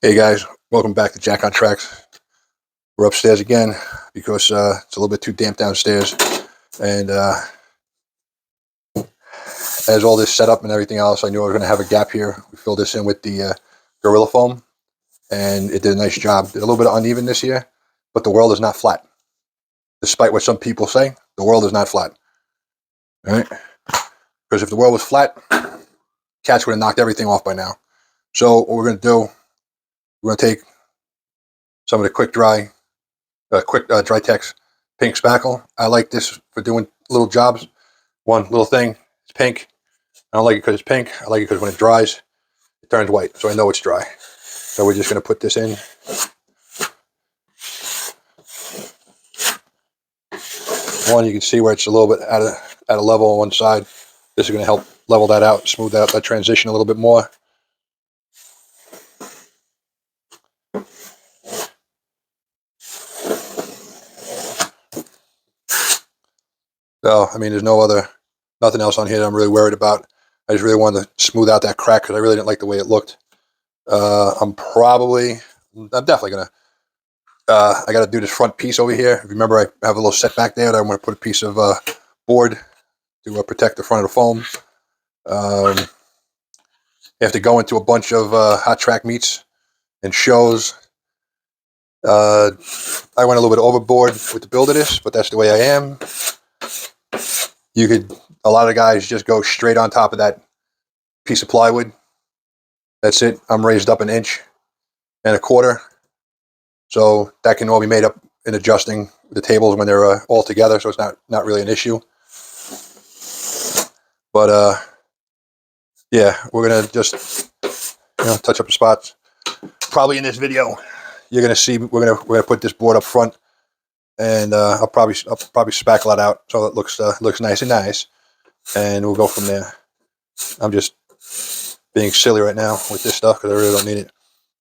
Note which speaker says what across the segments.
Speaker 1: Hey guys, welcome back to Jack on Tracks. We're upstairs again because it's a little bit too damp downstairs, and as all this setup and everything else, I knew I was going to have a gap here. We filled this in with the Gorilla Foam, and it did a nice job. Did a little bit of uneven this year, but the world is not flat. Despite what some people say, the world is not flat. All right? Because if the world was flat, cats would have knocked everything off by now. So what we're going to do, we're going to take some of the quick dry Dry-Tex pink spackle. I like this for doing little jobs. One little thing, it's pink. I don't like it because it's pink. I like it because when it dries, it turns white, so I know it's dry. So we're just going to put this in. One, you can see where it's a little bit out of level on one side. This is going to help level that out, smooth out that transition a little bit more. So, I mean, there's nothing else on here that I'm really worried about. I just really wanted to smooth out that crack because I really didn't like the way it looked. I'm definitely going to, I got to do this front piece over here. If you remember, I have a little setback there that I'm going to put a piece of board to protect the front of the foam. You have to go into a bunch of hot track meets and shows. I went a little bit overboard with the build of this, but that's the way I am. A lot of guys just go straight on top of that piece of plywood. That's it. I'm raised up 1.25 inches. So that can all be made up in adjusting the tables when they're all together. So it's not really an issue. But yeah, we're going to just touch up the spots. Probably in this video, you're going to see we're going to put this board up front. And I'll probably spackle it out so it looks nice and nice, and we'll go from there. I'm just being silly right now with this stuff because I really don't need it.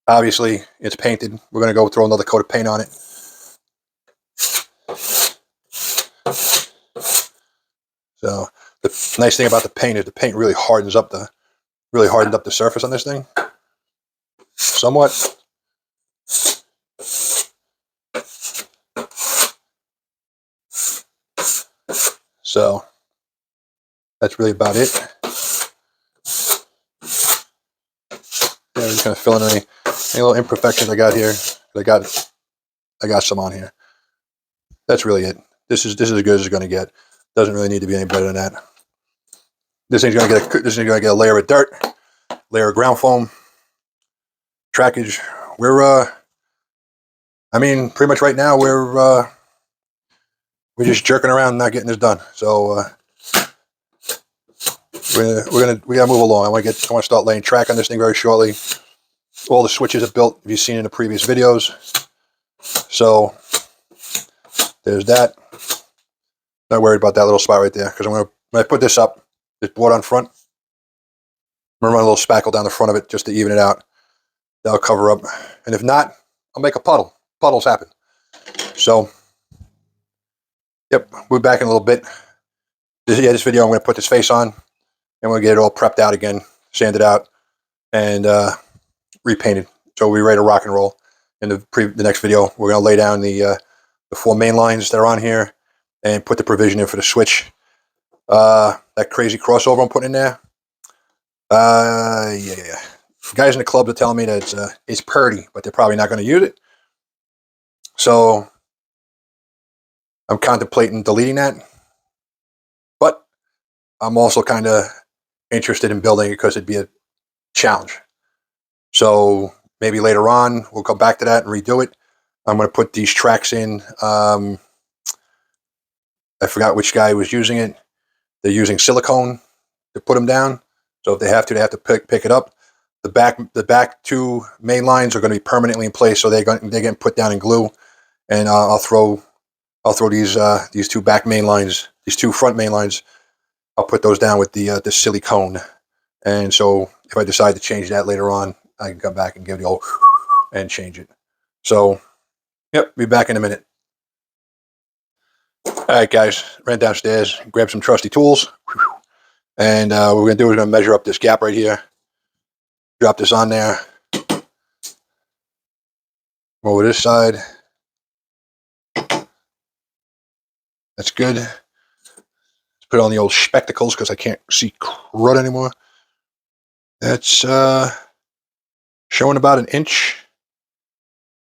Speaker 1: Obviously, it's painted. We're going to go throw another coat of paint on it. So the nice thing about the paint is the paint really hardened up the surface on this thing somewhat. So that's really about it. Yeah, I'm just gonna fill in any little imperfections I got here. I got some on here. That's really it. This is as good as it's gonna get. Doesn't really need to be any better than that. This thing's gonna get a layer of dirt, layer of ground foam, trackage. I mean, pretty much right now we're just jerking around, not getting this done. So we gotta move along. I want to start laying track on this thing very shortly. All the switches are built, if you've seen in the previous videos. So there's that. Not worried about that little spot right there, because when I put this up, this board on front, I'm gonna run a little spackle down the front of it just to even it out. That'll cover up, and if not, I'll make a puddle. Puddles happen. So, yep, we'll be back in a little bit. This video, I'm going to put this face on, and we'll get it all prepped out again, sanded out, and repainted. So we'll be ready to rock and roll. In the next video, we're going to lay down the 4 main lines that are on here, and put the provision in for the switch. That crazy crossover I'm putting in there. Yeah. Guys in the clubs are telling me that it's purdy, but they're probably not going to use it. So I'm contemplating deleting that, but I'm also kind of interested in building it because it'd be a challenge. So maybe later on we'll go back to that and redo it. I'm going to put these tracks in. I forgot which guy was using it. They're using silicone to put them down. So if they have to pick it up. The back 2 main lines are going to be permanently in place, so they're getting put down in glue. And I'll throw these 2 back main lines, these 2 front main lines. I'll put those down with the silicone. And so if I decide to change that later on, I can come back and give the old and change it. So, yep, be back in a minute. All right, guys, ran downstairs, grabbed some trusty tools, and what we're gonna do is measure up this gap right here. Drop this on there. Over this side. That's good. Let's put on the old spectacles because I can't see crud anymore. That's showing about 1.25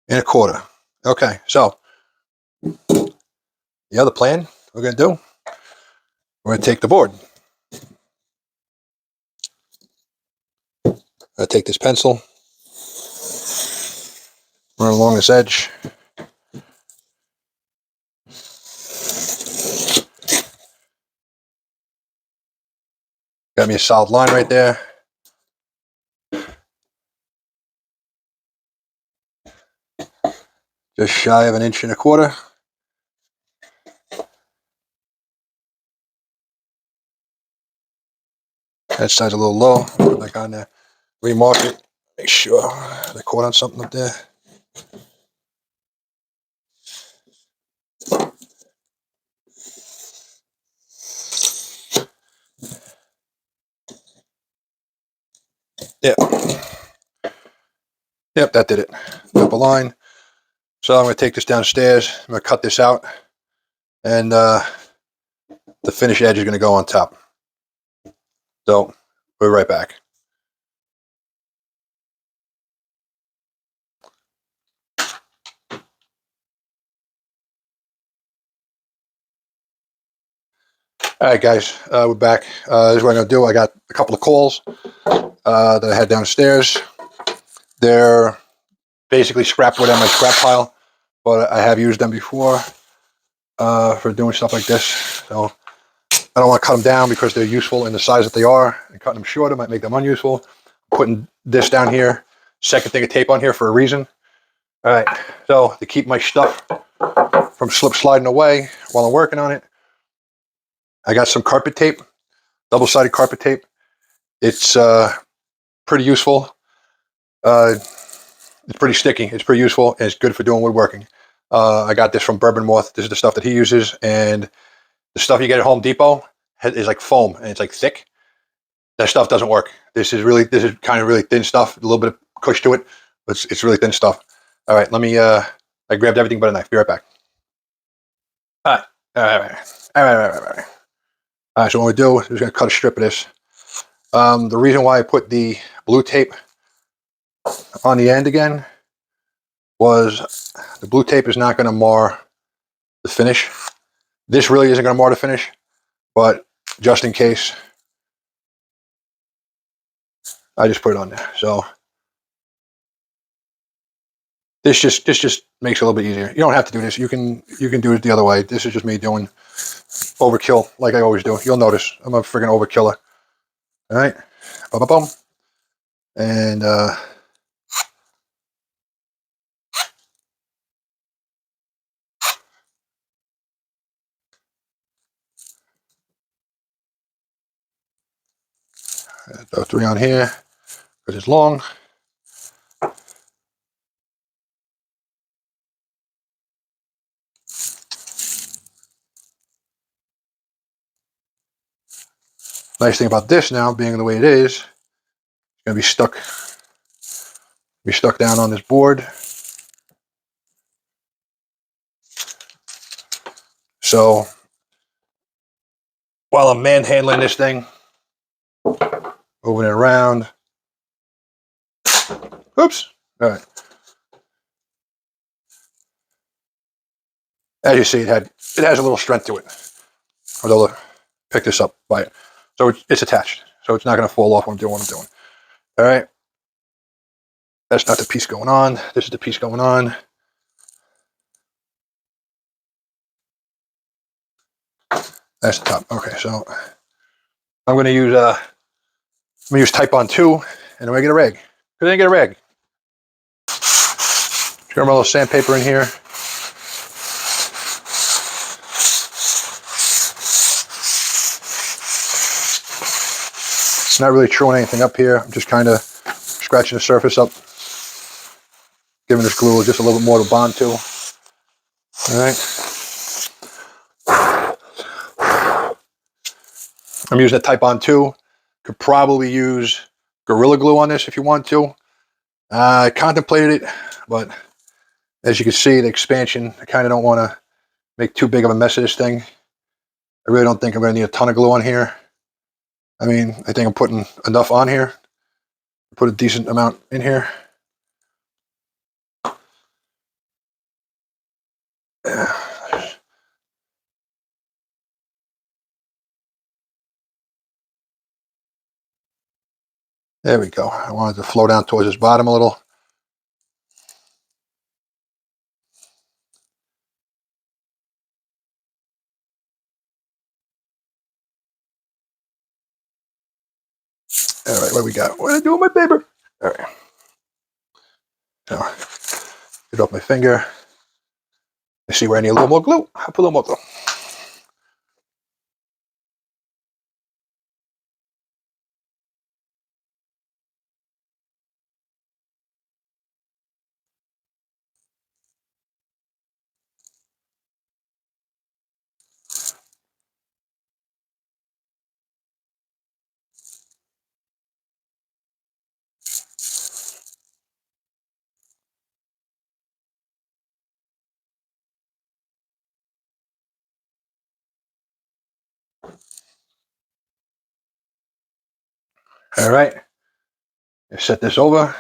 Speaker 1: inches. Okay, so the other plan we're going to do, we're going to take the board. I take this pencil, run along this edge. Got me a solid line right there. Just shy of 1.25 inches. That side's a little low. Put it back on there. Remark it. Make sure I caught on something up there. Yep. Yep, that did it. Up a line. So I'm going to take this downstairs. I'm going to cut this out. And the finished edge is going to go on top. So we're right back. All right, guys, we're back. This is what I'm going to do. I got a couple of calls that I had downstairs. They're basically scrap wood on my scrap pile, but I have used them before for doing stuff like this. So I don't want to cut them down because they're useful in the size that they are, and cutting them shorter might make them unuseful. I'm putting this down here, second thing of tape on here for a reason. All right, so to keep my stuff from sliding away while I'm working on it, I got some carpet tape, double-sided carpet tape. It's pretty useful. It's pretty sticky. It's pretty useful, and it's good for doing woodworking. I got this from Bourbon Moth. This is the stuff that he uses, and the stuff you get at Home Depot is like foam, and it's like thick. That stuff doesn't work. This is kind of really thin stuff. A little bit of push to it, but it's really thin stuff. All right, let me. I grabbed everything but a knife. Be right back. All right. All right, so what we do is we're going to cut a strip of this. The reason why I put the blue tape on the end again was the blue tape is not going to mar the finish. This really isn't going to mar the finish, but just in case, I just put it on there. So this just makes it a little bit easier. You don't have to do this. You can do it the other way. This is just me doing overkill like I always do. You'll notice I'm a friggin' overkiller. All right, boom, boom, boom, and throw 3 on here because it's long. Nice thing about this now, being the way it is, it's going to be stuck down on this board. So while I'm manhandling this thing, moving it around. Oops. All right. As you see, it has a little strength to it. I'll pick this up by it. So it's attached. So it's not going to fall off when I'm doing what I'm doing. All right. That's not the piece going on. This is the piece going on. That's the top. Okay, so I'm going to use Type-On 2, and I'm going to get a rag. Because I didn't get a rag. Grab my little sandpaper in here. It's not really chewing anything up here. I'm just kind of scratching the surface up, giving this glue just a little bit more to bond to. All right. I'm using a Type-On 2. Could probably use Gorilla Glue on this if you want to. I contemplated it, but As you can see, the expansion, I kind of don't want to make too big of a mess of this thing. I really don't think I'm going to need a ton of glue on here. I mean, I think I'm putting enough on here. Put a decent amount in here. There we go. I wanted to flow down towards this bottom a little. All right, what do we got? What did I do with my paper? All right. Now, get off my finger. I see where I need a little more glue. I'll put a little more glue. All right. Let's set this over.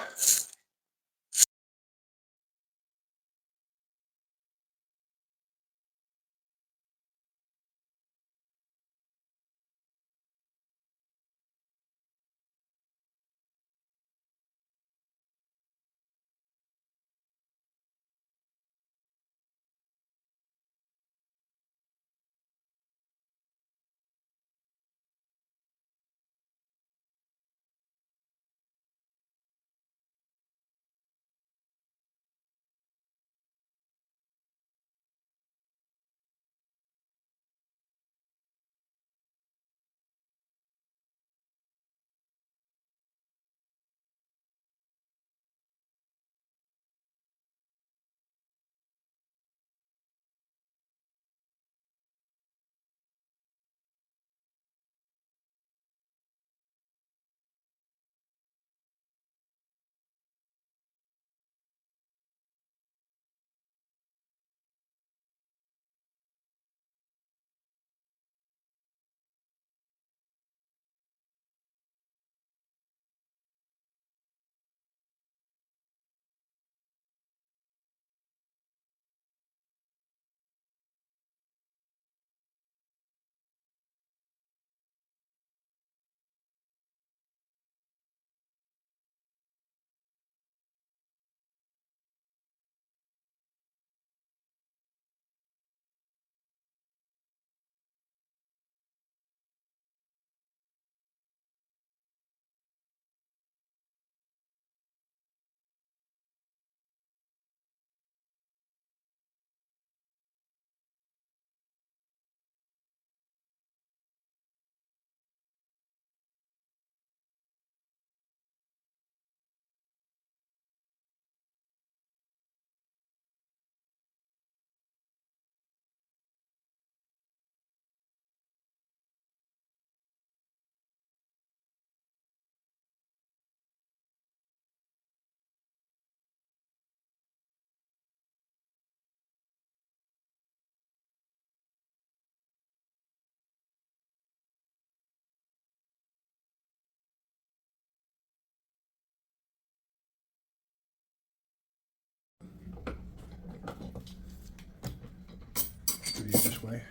Speaker 1: Do these this way.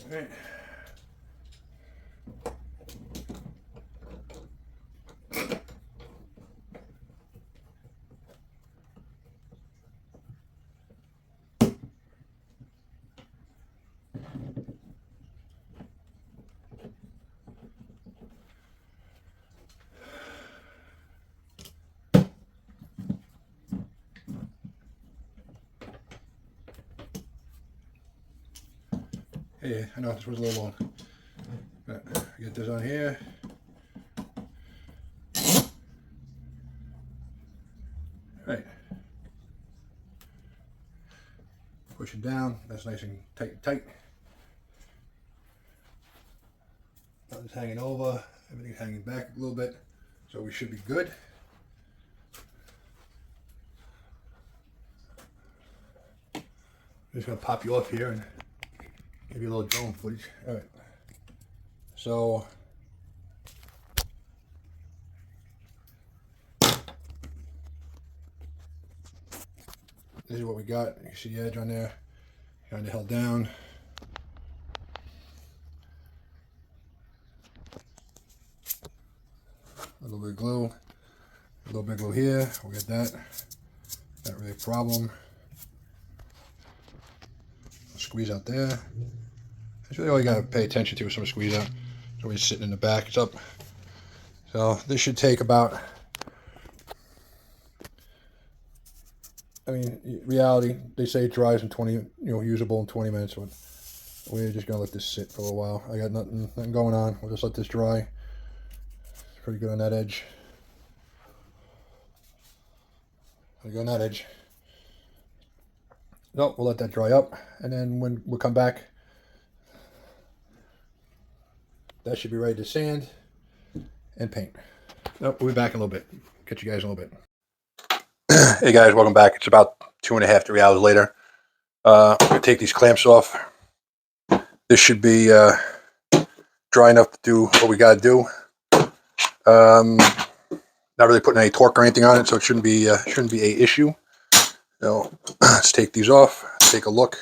Speaker 1: All right. Hey, I know this was a little long, but get this on here. Right. Push it down. That's nice and tight. Nothing's hanging over. Everything's hanging back a little bit. So we should be good. I'm just going to pop you off here and give you a little drone footage. All right. So this is what we got. You can see the edge on there. Kind of held down. A little bit of glue. A little bit of glue here. We'll get that. Not really a problem. Squeeze out there. That's really all you got to pay attention to is some squeeze out. It's always sitting in the back. It's up. So this should take about, I mean, reality, they say it dries in 20, usable in 20 minutes. But we're just going to let this sit for a little while. I got nothing going on. We'll just let this dry. It's pretty good on that edge. Pretty good on that edge. No, we'll let that dry up. And then when we'll come back, that should be ready to sand and paint. Nope, we'll be back in a little bit. Catch you guys in a little bit. Hey guys, welcome back. It's about 2.5 to 3 hours later. I'm going to take these clamps off. This should be dry enough to do what we got to do. Not really putting any torque or anything on it, so it shouldn't be a issue. So let's take these off. Take a look.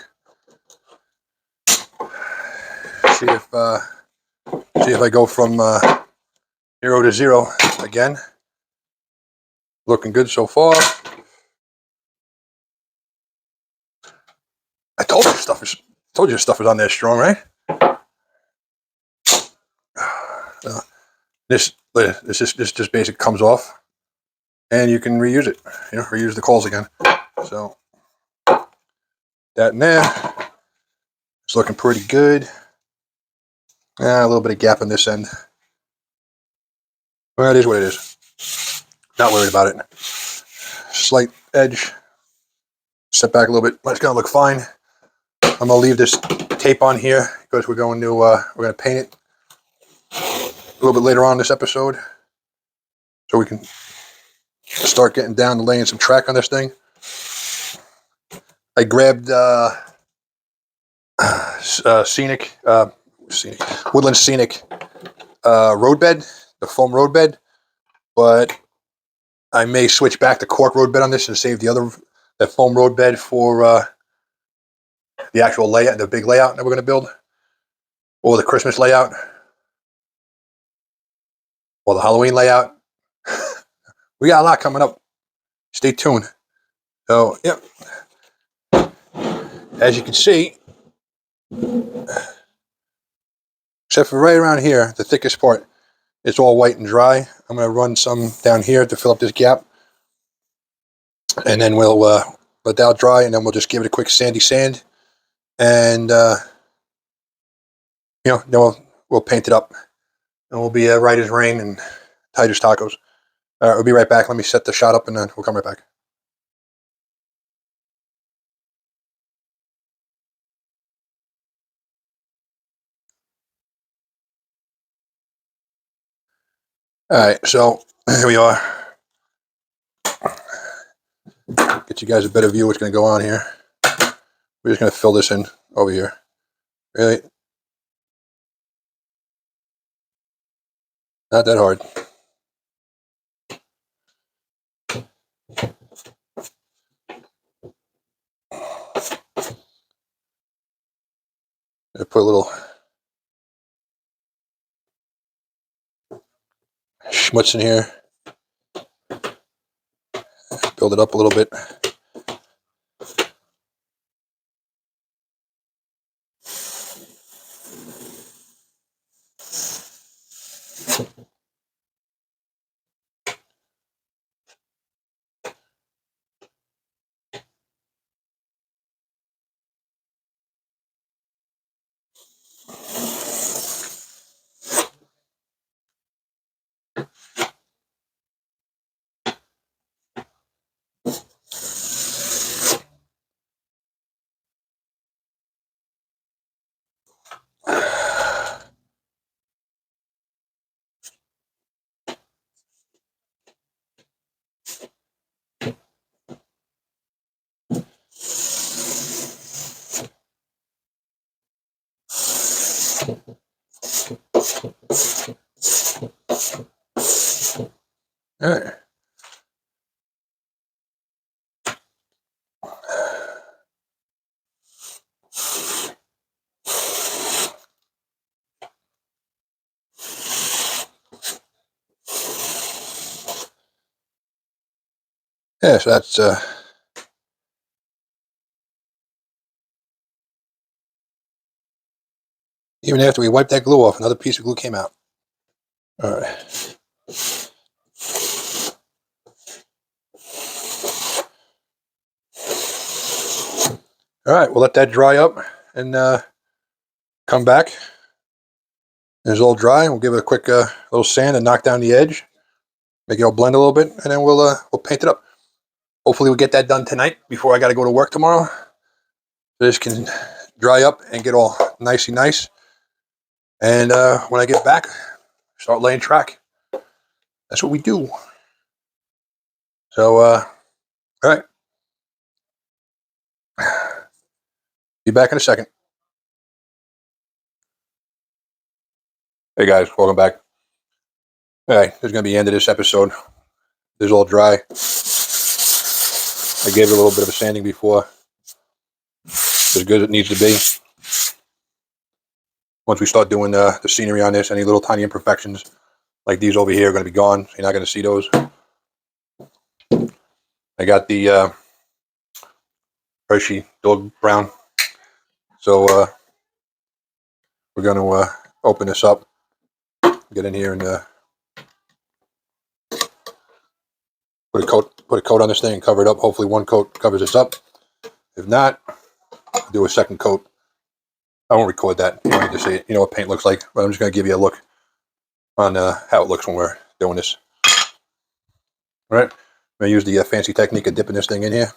Speaker 1: See if I go from 0 to 0 again. Looking good so far. I told you stuff is on there strong, right? This just basic comes off, and you can reuse it. Reuse the coils again. So that in there. It's looking pretty good. A little bit of gap on this end. Well, it is what it is. Not worried about it. Slight edge. Step back a little bit, but it's gonna look fine. I'm gonna leave this tape on here because we're going to paint it a little bit later on in this episode, so we can start getting down to laying some track on this thing. I grabbed Woodland Scenic roadbed, the foam roadbed, but I may switch back to cork roadbed on this and save that foam roadbed for the actual layout, the big layout that we're going to build, or the Christmas layout, or the Halloween layout. We got a lot coming up. Stay tuned. So, yep. As you can see, except for right around here, the thickest part, it's all white and dry. I'm going to run some down here to fill up this gap. And then we'll let that dry, and then we'll just give it a quick sandy sand. And, then we'll paint it up. And we'll be right as rain and tight as tacos. All right, we'll be right back. Let me set the shot up, and then we'll come right back. All right, so here we are. Get you guys a better view of what's going to go on here. We're just going to fill this in over here. Really? Not that hard. I put a little schmutz in here. Build it up a little bit. All right. Yeah, so that's even after we wiped that glue off, another piece of glue came out. All right. All right, we'll let that dry up and come back. It's all dry. We'll give it a quick little sand and knock down the edge, make it all blend a little bit, and then we'll paint it up. Hopefully, we'll get that done tonight before I got to go to work tomorrow. This can dry up and get all nicey nice. And when I get back, start laying track. That's what we do. So, all right. Be back in a second. Hey guys, welcome back. All right, this is going to be the end of this episode. This is all dry. I gave it a little bit of a sanding before. As good as it needs to be. Once we start doing the scenery on this, any little tiny imperfections like these over here are going to be gone. So you're not going to see those. I got the Hershey dog brown. So we're going to open this up, get in here and put a coat on this thing and cover it up. Hopefully one coat covers this up. If not, do a second coat. I won't record that. You don't need to see it. You know what paint looks like. But I'm just going to give you a look on how it looks when we're doing this. All right. I'm going to use the fancy technique of dipping this thing in here.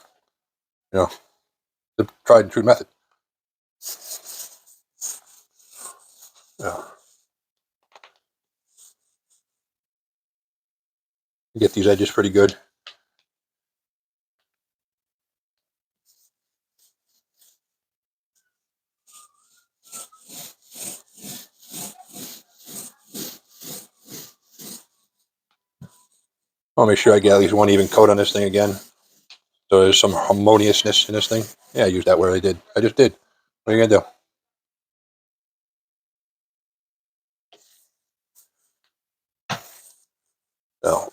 Speaker 1: You know, the tried and true method. Yeah. Get these edges pretty good. I'll make sure I get at least one even coat on this thing again. So there's some harmoniousness in this thing. Yeah, I used that word. I just did. What are you going to do? So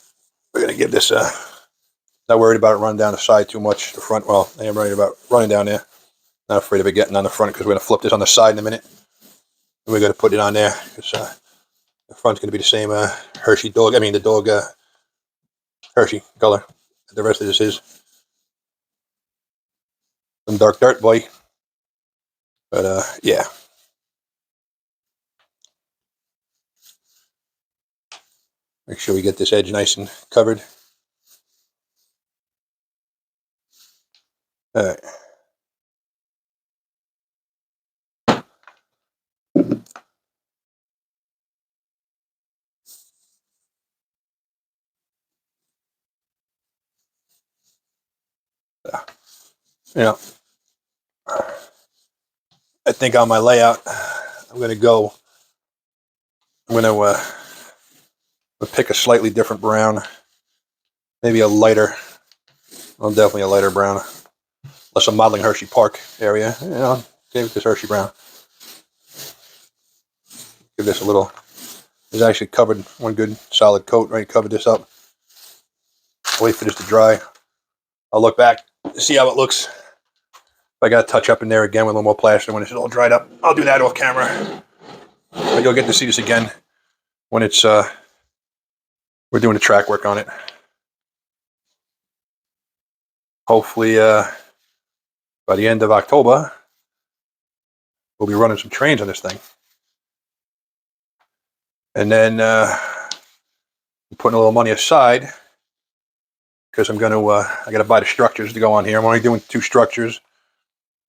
Speaker 1: we're going to give this, not worried about it running down the side too much. The front, well, I am worried about running down there. Not afraid of it getting on the front because we're going to flip this on the side in a minute. And we're going to put it on there because the front's going to be the same Hershey dog. I mean, the dog Hershey color. The rest of this is some dark dirt boy. But yeah. Make sure we get this edge nice and covered. All right. Yeah. I think on my layout, I'm going to pick a slightly different brown. Maybe a lighter. Well, definitely a lighter brown. Unless I'm modeling Hershey Park area. You know, give this Hershey brown. Give this a little. It's actually covered one good solid coat, right? Covered this up. Wait for this to dry. I'll look back to see how it looks. If I got to touch up in there again with a little more plaster when it's all dried up, I'll do that off camera. But you'll get to see this again when it's we're doing the track work on it. Hopefully by the end of October, we'll be running some trains on this thing. And then I'm putting a little money aside because I'm going to, I got to buy the structures to go on here. I'm only doing 2 structures.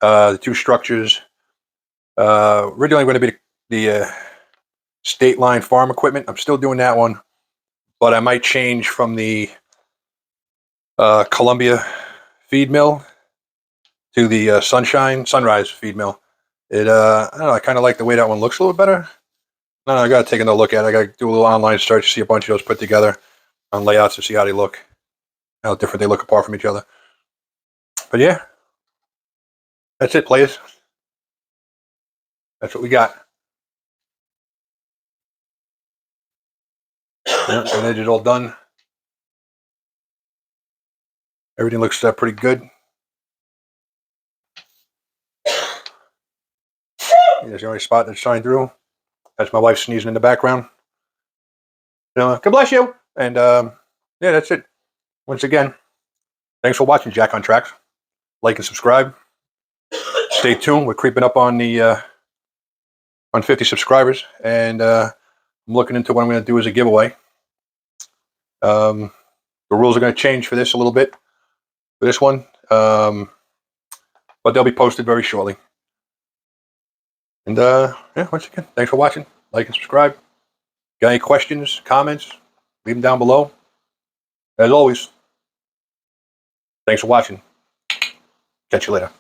Speaker 1: The 2 structures, originally going to be the State Line farm equipment. I'm still doing that one, but I might change from the Columbia feed mill to the Sunrise feed mill. I don't know, I kind of like the way that one looks a little better. No, I got to take another look at it. I got to do a little online search to see a bunch of those put together. on layouts to see how they look, how different they look apart from each other. But yeah, that's it, players. That's what we got. Yeah, and edge is all done. Everything looks pretty good. There's the only spot that's shine through. That's my wife sneezing in the background. God bless you. And yeah, that's it. Once again, thanks for watching Jack on Tracks. Like and subscribe. Stay tuned. We're creeping up on the on 50 subscribers, and I'm looking into what I'm going to do as a giveaway. The rules are going to change for this a little bit, for this one, but they'll be posted very shortly. And yeah, once again, thanks for watching. Like and subscribe. Got any questions, comments? Leave them down below. As always, thanks for watching. Catch you later.